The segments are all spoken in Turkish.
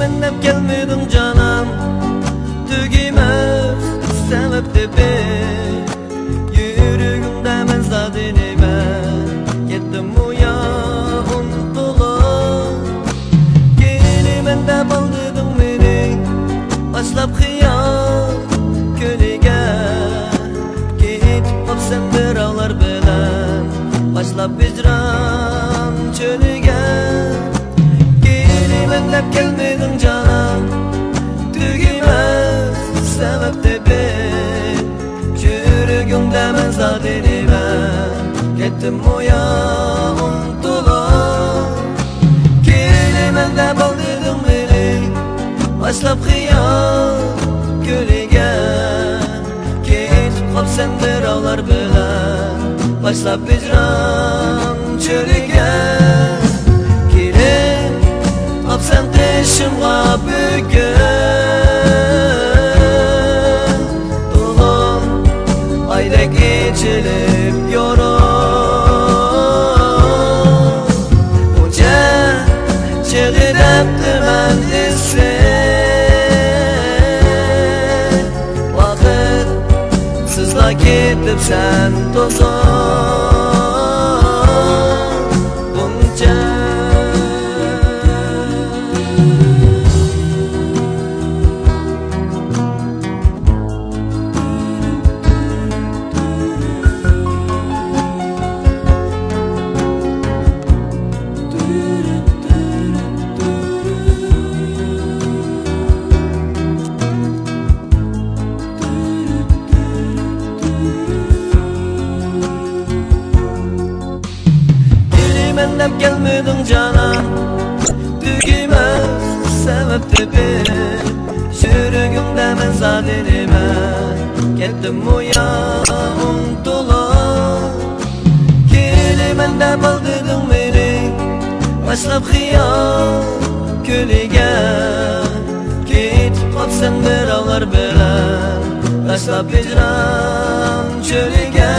dep gelmedim canım, tügimez sebep de ben. Yüreğimde men zadinime gittim uya untulup. Gelimen de baldırdım beni başlap hıyal kölige. Gitip hapsen bir ağlar bilen başlap hicran çölüge. Gelimen dep gelmedim canım, tügimez sebep de ben. Yüreğimde men zadinime gittim uya untulup. Gelimen de baldırdım beni başlap hıyal kölige. Gitip hapsen bir ağlar bilen başlap hicran çölüge. Gelin hapsen teşimga bugün dolun ayda geçilip yorum. Uca çelidepti men istek vakit sızla gidip sen tozun. Dep gelmedim canım, tügimez sebep de ben. Yüreğimde men zadinime gittim uya untulup. Gelimen de baldırdım beni başlap hıyal kölige. Gitip hapsen bir ağlar bilen başlap hicran çölüge.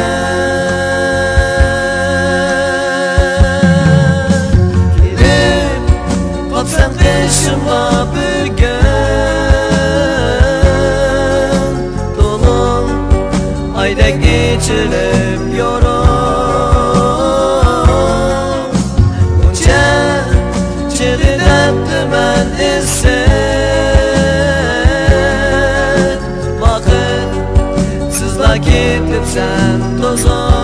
Sen peşimga bugün dolun ayda geçilip yorum. Uca çelidepti men istek vakit sızla gidip sen tozun.